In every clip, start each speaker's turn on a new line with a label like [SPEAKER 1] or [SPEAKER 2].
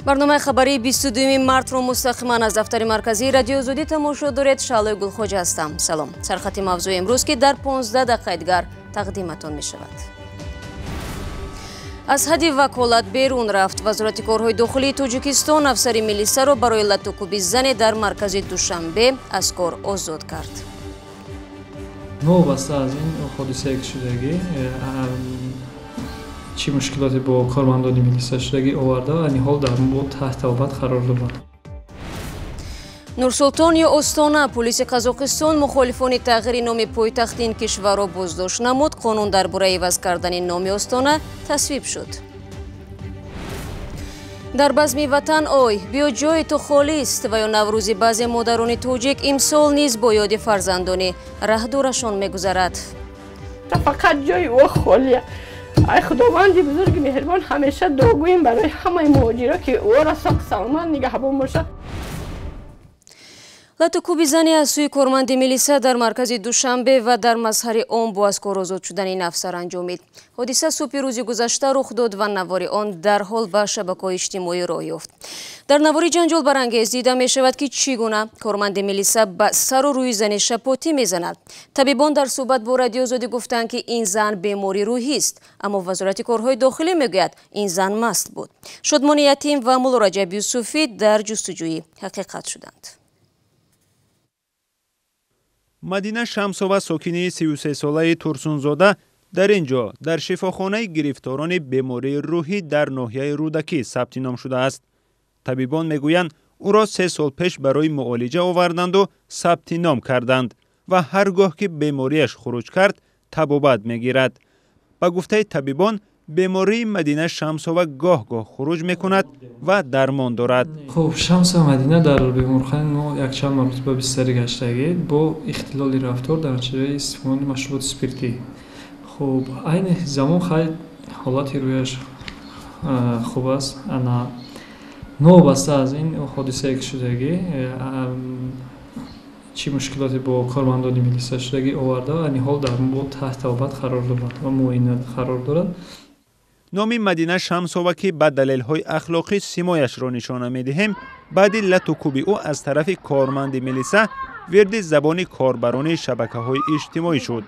[SPEAKER 1] برنامه خبری 22 مارت رو مستقیما از دفتر مرکزی رادیو آزادی تماشا دارید. شعله گلخوج هستم. سلام. سرخط موضوع امروز که در 15 دقیقه دیگر تقدیمتان می شود. از حد وکالت بیرون رفت. وزارت کارهای داخلی تاجیکستان افسر میلیسا را برای لطوکوبی زن در مرکز دوشنبه از کار آزاد کرد.
[SPEAKER 2] وابسته از این حادثه که شدگی چی مشکلاتی با کارمندان میلیسا شدگی آورده و این حال در تحت آباد قرار داد.
[SPEAKER 1] نورسولتان یا استانا پلیس قزاقستان مخالفان تغییر نام پایتخت این کشور را بازداشت نمود. قانون درباره عوض کردن نام استانا تصویب شد. در بزم وطن آی بیا جای تو خالی است و یا نوروز بعضی مادران توجیک امسال نیز با یاد فرزندان رهدورشان میگذرد.
[SPEAKER 3] فقط جای او خالیه. ای خداوند بزرگ مهربان همیشه دعا گوییم برای همه مهاجرا که او را ساق سلامت نگهبان باشه.
[SPEAKER 1] لطوکوبی زنی از سوی کارمند میلیسا در مرکز دوشنبه و در مظهر آن با از کار آزاد شدن این افسر انجامید. حادثه صبح روز گذشته رخ داد و نوار آن در حال به شبکه‌های اجتماعی راه یافت. در نوار جنجال برانگیز دیده می شود که چگونه کارمند میلیسا به سر و روی زن شپاتی میزند. طبیبان در صحبت با رادیو آزادی گفتند که این زن بیماری روحی است، اما وزارت کارهای داخلی میگوید این زن مست بود. شادمان یتیم و مولا رجب یوسفی در جستجوی حقیقت شدند.
[SPEAKER 4] مدینه شمسова ساکنه 33 ساله ترسونزاده در اینجا در شفاخانه گرفتاران بیماری روحی در ناحیه رودکی ثبت نام شده است. طبیبان میگویند او را 3 سال پیش برای معالجه آوردند و ثبت نام کردند و هرگاه که بیماریش خروج کرد تبابت میگیرد. با گفته طبیبان بیماری مدینه شمسова گاه خروج میکند و درمان دارد.
[SPEAKER 2] خب شمس مدینه در بیمارخانه ما یک چند مرتبه بستری گشتگی با اختلال رفتار در نتیجه استفاده مشروبات اسپریتی. خب این زمان خیلی حالت رویش خوب است. انا نوبسته از این حادثه که شدگی چی مشکلاتی با کارمندان میلیسا شدگی آورده و این حال در تحت آباد قرار دارد و معاینه قرار دارد.
[SPEAKER 4] نام مدینه شمسова که به دلایل اخلاقی سیمایش را نشانه می‌دهیم، بعد لطوکوبی او از طرف کارمند میلیسا ورد زبان کاربران شبکه‌های اجتماعی شد.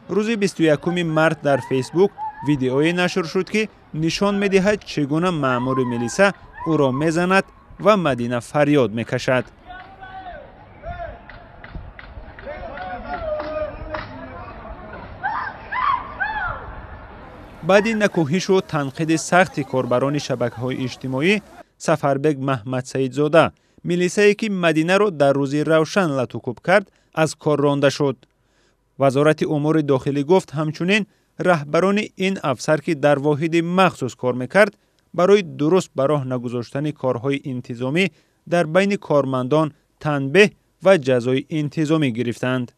[SPEAKER 4] روز 21 مارت در فیسبوک ویدیویی نشر شد که نشان می‌دهد چگونه مأمور میلیسا او را میزند و مدینه فریاد میکشد. بعد نکوهش و تنقید سخت کاربران شبکه‌های اجتماعی، سفربگ محمد سیدزاده میلیسایی که مدینه را در روز روشن لطوکوب کرد از کار رانده شد. وزارت امور داخلی گفت همچنین رهبران این افسر که در واحد مخصوص کار میکرد برای درست به راه نگذاشتن کارهای انتظامی در بین کارمندان تنبیه و جزای انتظامی گرفتند.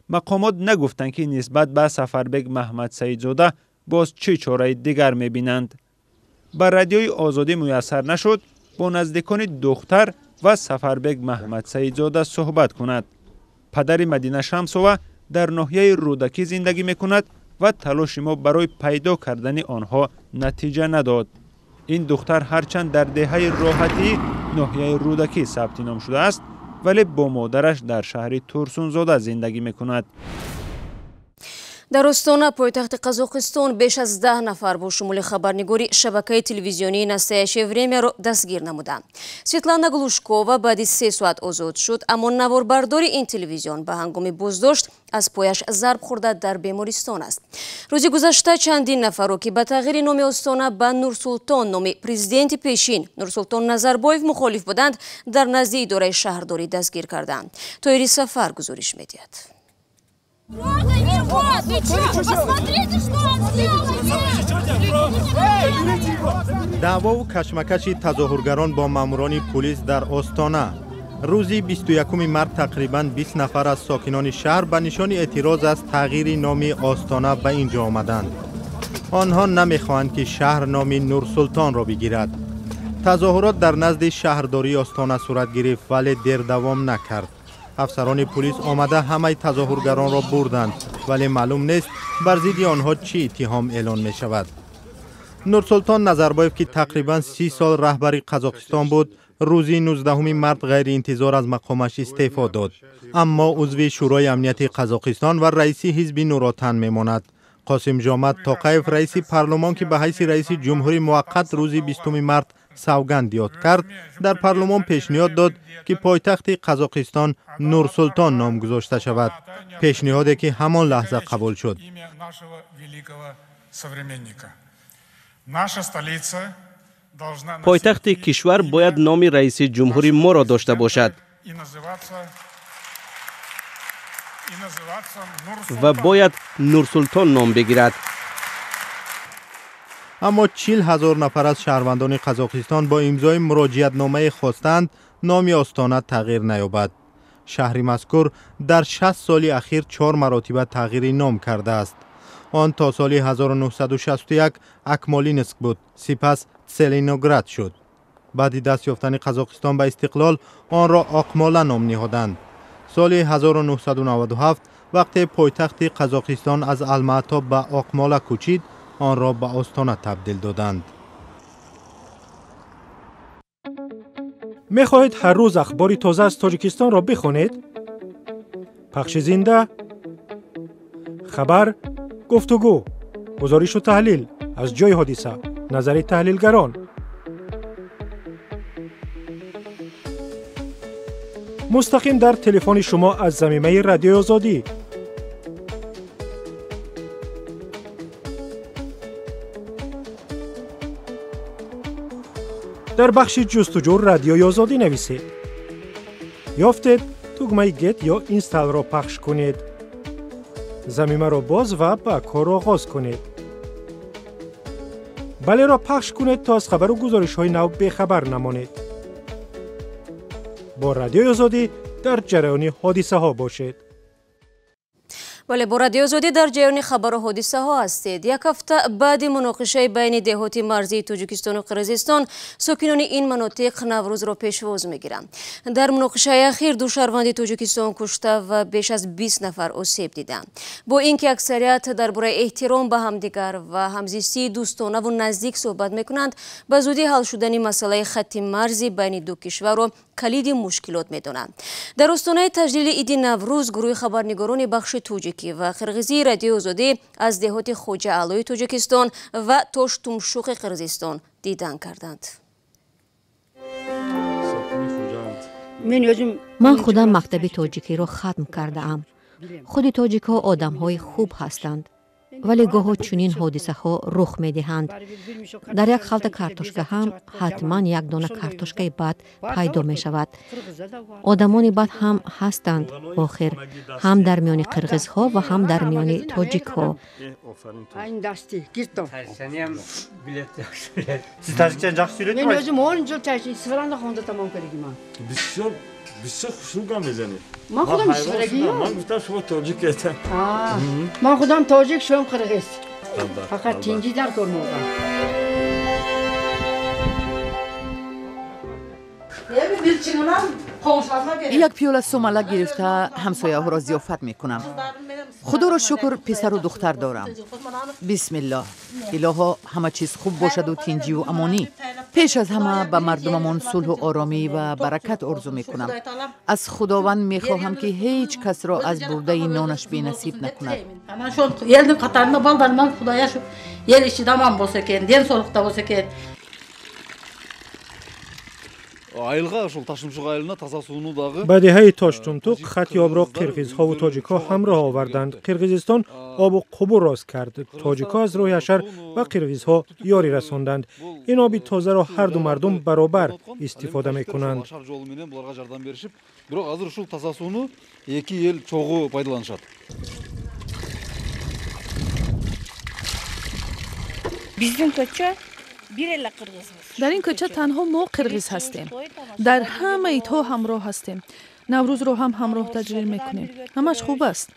[SPEAKER 4] مقامات نگفتند که نسبت به سفربگ محمد سیدزاده باز چه چاره دیگر می‌بینند. بر رادیوی آزادی میسر نشد با نزدیکان دختر و سفربگ محمد سیدزاده صحبت کند. پدر مدینه شمسова در ناحیه رودکی زندگی می‌کند و تلاش ما برای پیدا کردن آنها نتیجه نداد. این دختر هرچند در دهه راحتی ناحیه رودکی ثبت نام شده است، ولی با مادرش در شهر ترسونزاده زندگی می‌کند.
[SPEAKER 1] در استانا پایتخت قزاقستان بیش از 10 نفر با شمول خبرنگاری شبکه تلویزیونی «Настоящее время» را دستگیر نمودند. سویتلانا گلوشکووا بعد 3 ساعت آزاد شد، اما نواربردار این تلویزیون به هنگام بازداشت از پایش ضرب خورده در بیمارستان است. روز گذشته چندین نفر را که به تغییر نام استانا به نورسولتان نام پرزیدنت پیشین نورسولتان نظربایف مخالف بودند در نزد اداره شهرداری دستگیر کردند. طاهری سفر گزارش می‌دهد.
[SPEAKER 5] دعوا و کشمکش تظاهرگران با ماموران پلیس در استانا. روز 21 مارت تقریباً 20 نفر از ساکنان شهر به نشان اعتراض از تغییر نام استانا به اینجا آمدند. آنها نمیخواهند که شهر نام نورسولتان را بگیرد. تظاهرات در نزد شهرداری استانا صورت گرفت ولی دیر دوام نکرد. افسران پلیس آمده همه تظاهرگران را بردند ولی معلوم نیست بر ضد آنها چی اتهام اعلان می شود. نورسلطان نظربایف که تقریبا 30 سال رهبری قزاقستان بود، روزی 19 مارس غیر انتظار از مقامش استعفا داد. اما عضو شورای امنیت قزاقستان و رئیس حزب نوراتن میماند. قاسم جامد توقیف رئیس پارلمان که به حیث رئیس جمهوری موقت روزی 20 مارس سوگند یاد کرد، در پارلمان پیشنهاد داد که پایتخت قزاقستان نورسلطان نام گذاشته شود. پیشنهادی که همان لحظه قبول شد.
[SPEAKER 6] پایتخت کشور باید نام رئیس جمهوری ما را داشته باشد و باید نورسلطان نام بگیرد.
[SPEAKER 5] اما 40,000 نفر از شهروندان قزاقستان با امضای مراجعت نامه خواستند نام آستانه تغییر نیابد. شهر مذکور در 60 سال اخیر 4 مراتب تغییر نام کرده است. آن تا سال 1961 اکمالینسک بود، سپس تسلینوگراد شد. بعد دست یافتن قزاقستان به استقلال آن را آقمالا نام نهادند. سال 1997 وقتی پایتخت قزاقستان از الماتا به آقمالا کوچید، آن را به آستانه تبدیل دادند.
[SPEAKER 7] می‌خواهید هر روز اخباری تازه از تاجیکستان را بخوانید؟ پخش زنده، خبر، گفتگو، گزارش و تحلیل از جای حادثه، نظر تحلیلگران. مستقیم در تلفن شما از زمینه رادیو آزادی. در بخش جستجو رادیو آزادی نویسید. یافتید دکمه گت یا اینستال را پخش کنید. زمینه را باز و با کار آغاز کنید. بله را پخش کنید تا از خبر و گزارش های نو بخبر نمانید. با رادیو آزادی در جریان حادثه ها باشید.
[SPEAKER 1] بله، با رادیو آزادی در جریان خبر و حادثه ها هستید. یک هفته بعد مناقشه بین دهات مرزی تاجیکستان و قرقیزستان، ساکنان این مناطق نوروز را پیشواز میگیرند. در مناقشه اخیر 2 شهروند تاجیکستان کشته و بیش از 20 نفر آسیب دیدند. با اینکه اکثریت درباره احترام به همدیگر و همزیستی دوستانه و نزدیک صحبت میکنند، به زودی حل شدن مسئله خط مرزی بین دو کشور را کلید مشکلات میدانند. در آستانه تجلیل عید نوروز، گروه خبرنگاران بخش تاجیکی و قرقیزی رادیو آزادی از دهات خوجه علای تاجیکستان و تاشتومشوق قرقیزستان دیدن کردند.
[SPEAKER 8] من خودم مکتب تاجیکی را ختم کرده ام. خود تاجیک ها آدم های خوب هستند. ولی گاه چنین حادثه ها رخ می دهند. در یک خلط کارتوشکا هم حتما یک دانه کارتوشکای بد پیدا می شود. آدمان بد هم هستند آخر، هم در میان قرقیز ها و هم در میان تاجیک ها.
[SPEAKER 9] بسیار خوشم میزنی.
[SPEAKER 3] من خودم قرقیزی ام.
[SPEAKER 9] من گفتم شما تاجیک هستید.
[SPEAKER 3] من خودم تاجیک، شما قرقیز. فقط تینجی در کار موقع.
[SPEAKER 10] یک پیاله سومالک گرفته همسایه ها را ضیافت میکنم. خدا را شکر پسر و دختر دارم. بسم الله. الها همه چیز خوب باشد و تینجی و امانی. پیش از همه به مردممان صلح و آرامی و برکت آرزو میکنم. از خداوند میخواهم که هیچ کس را از برده نانش بی نصیب نکند.
[SPEAKER 11] من شون یلدin qatarında bal vermem Xudaya şu yer işi tamam bolsa eken, den solukta bolsa eken.
[SPEAKER 7] به دهه تاشتومتوق خط آب را قرقیزها و تاجیکها همراه آوردند. قرقیزستان آب و قبور راست کرد. تاجیکها از روی حشر و قرقیزها یاری رساندند. این آبی تازه را هر دو مردم برابر استفاده می کنند.
[SPEAKER 12] در این کوچه تنها ما قرقیز هستیم. در همه ایتها همراه هستیم. نوروز رو هم همراه تجلیل میکنیم. همش خوب است.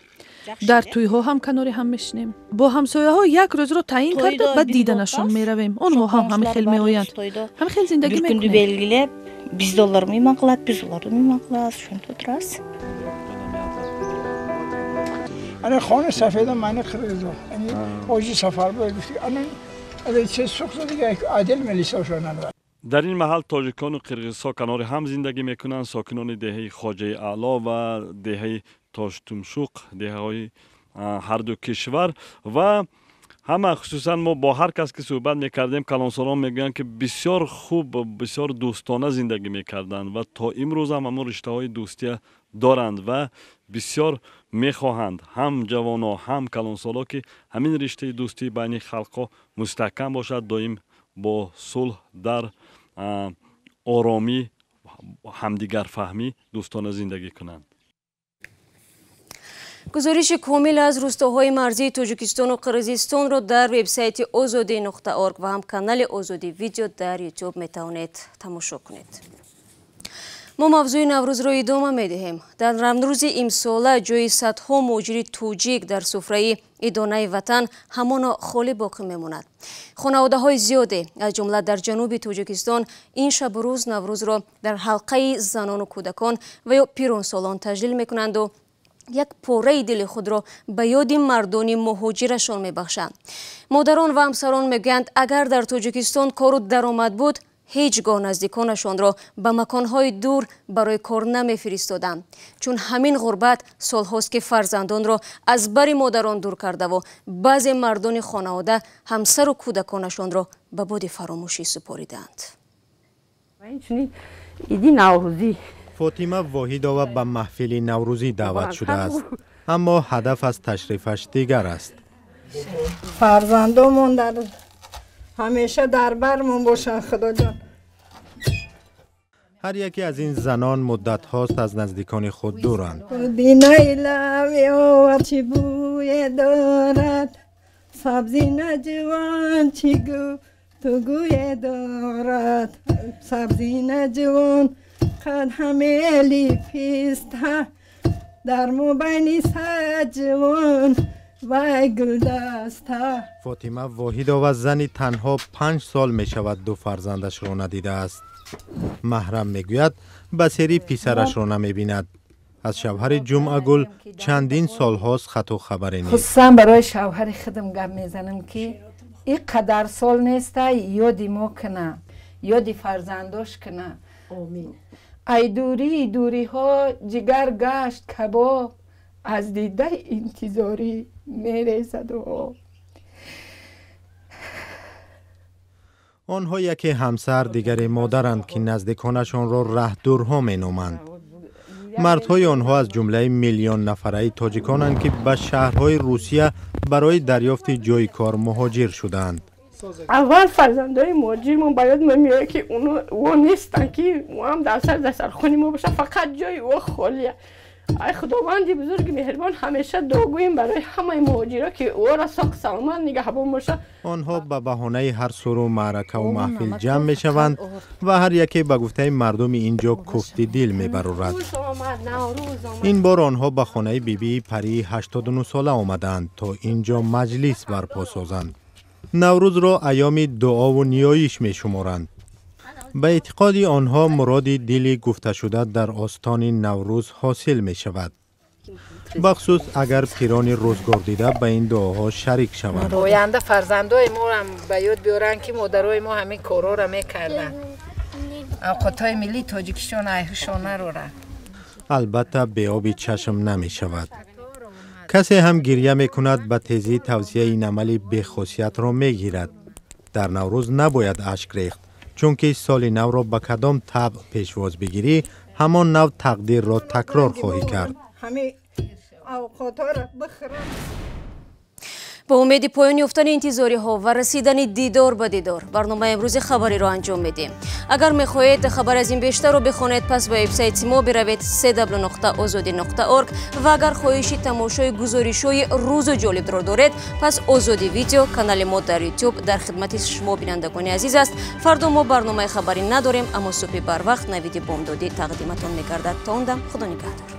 [SPEAKER 12] در توی ها هم کناری هم میشنیم. با همسایه ها یک روز رو تعیین کرده بعد دیدنشون میرویم. اونها هم خیلی میآیند. هم خیلی زندگی میکنیم.
[SPEAKER 11] belgilep biz de onları mıyman kılat, biz onları mıyman kılat. Şunu tutras.
[SPEAKER 13] Ana خانه سفید من قرقیزا. یعنی اوجی سفر بود. انا
[SPEAKER 9] در این محل تاجیکان و قرقیزها کنار هم زندگی میکنند. ساکنان دهه خواجه اعلی و دهه تاشتمشوق، دهه های هر دو کشور و همه خصوصا ما با هر کس که صحبت میکردیم کلانساران میگن که بسیار خوب بسیار دوستانه زندگی میکردند و تا امروز هم همون رشته های دوستی دارند و بسیار میخواهند هم جوانا هم کلانسارا که همین رشته دوستی بین خلقها مستحکم باشد، دائم با صلح در آرامی همدیگر فهمی دوستانه زندگی کنند.
[SPEAKER 1] گزارش کامل از روستاهای مرزی تاجیکستان و قرقیزستان را در وبسایت azadi.org و هم کانال آزادی ویدیو در یوتیوب میتوانید تماشا کنید. ما موضوع نوروز را ادامه میدهیم. در نوروز امساله جای صدها مهاجر توجیک در سفره ادانه وطن همانا خالی باقی میماند. خانواده های زیاده از جمله در جنوب تاجیکستان این شب و روز نوروز را در حلقه زنان و کودکان و یا پیرانسالان تجلیل میکنند و یک پاره دل خود را به یاد مردان مهاجرشان میبخشند. مادران و همسران میگویند اگر در تاجیکستان کار و درآمد بود هیچگاه نزدیکانشان را به مکانهای دور برای کار نمیفرستادند، چون همین غربت سالهاست که فرزندان را از بر مادران دور کرده و بعضی مردان خانواده همسر و کودکانشان را به باد فراموشی سپاریدند.
[SPEAKER 3] ایدی نوروزی
[SPEAKER 5] فاطمه واحدова به محفل نوروزی دعوت شده است، اما هدف از تشریفش دیگر است.
[SPEAKER 13] فرزندامون در همیشه در برمون باشن خدا جان.
[SPEAKER 5] هر یکی از این زنان مدت هاست از نزدیکان خود دورند.
[SPEAKER 13] دینای لب چی بوی دارد، سبزی نجوان چی گو تو گوی دارد، سبزی نجوان قد همه لیپیسته در مبینی سجوان و گل دسته.
[SPEAKER 5] فاطمه واحدova زنی تنها 5 سال می شود دو فرزندش را ندیده است. محرم می گوید بسیاری پسرش را نمی بیند. از شوهر جمعه گل چندین سال هاست خط و خبری نیست.
[SPEAKER 13] خصوصا برای شوهر خودم گپ میزنم که این قدر سال نیسته یادی ما کنه، یادی فرزنداش کنه. آمین. ای دوری ها جگر گشت کباب، از دیده انتظاری میریزد و
[SPEAKER 5] آنها یکی همسر دیگری مادرند که نزدیکانشان را ره دورها می نامند. مردهای آنها از جمله میلیون نفره تاجیکانند که به شهرهای روسیه برای دریافت جای کار مهاجر شدند.
[SPEAKER 3] اول فرزندای مهاجرمون باید میگه که اونو نیستن که ما هم در سرخونی ما باشه، فقط جای او خالیه. ای خداوند بزرگ مهربان همیشه دعاگوییم برای همه مهاجرا که او را ساق سلامت نگهبان باشه.
[SPEAKER 5] آنها به بهانه هر سور و معرکه و محفل جمع می شوند و هر یکی به گفته مردم اینجا کوفتی دل می برورد. این بار آنها به خانه بیبی پری 89 ساله آمدند تا اینجا مجلس برپا سازند. نوروز را ایام دعا و نیایش می شمارند. به اعتقاد آنها مراد دلی گفته شده در آستان نوروز حاصل می شود. بخصوص اگر پیران روزگار دیده به این دعاها شریک شوند.
[SPEAKER 13] آینده فرزندای ما هم به یاد بیارن که مادرای ما همین کارا را میکردن. اوقاتهای ملی تاجیکستان ایهشانه رو را.
[SPEAKER 5] البته به آب چشم نمی شود. کسی هم گریه می کند به تیزی توصیه این عمل بی‌خاصیت را می گیرد. در نوروز نباید اشک ریخت، چون که سال نو را به کدام طبع پیشواز بگیری همان نو تقدیر را تکرار خواهی کرد.
[SPEAKER 1] با امید پایان یافتن انتظاری ها و رسیدن دیدار به دیدار برنامه امروز خبری را انجام میدیم. اگر میخواهید خبر از این بیشتر رو بخونید پس به وبسایت ما بروید www.azadi.org و اگر خواهشی تماشای گزارش‌های روز جالب را دارید پس آزادی ویدیو کانال ما در یوتیوب در خدمت شما بینندگان عزیز است. فردا ما برنامه خبری نداریم، اما صبح بر وقت نوید بامدادی تقدیمتان می‌گردد. تا اون دم خدا نگهدار.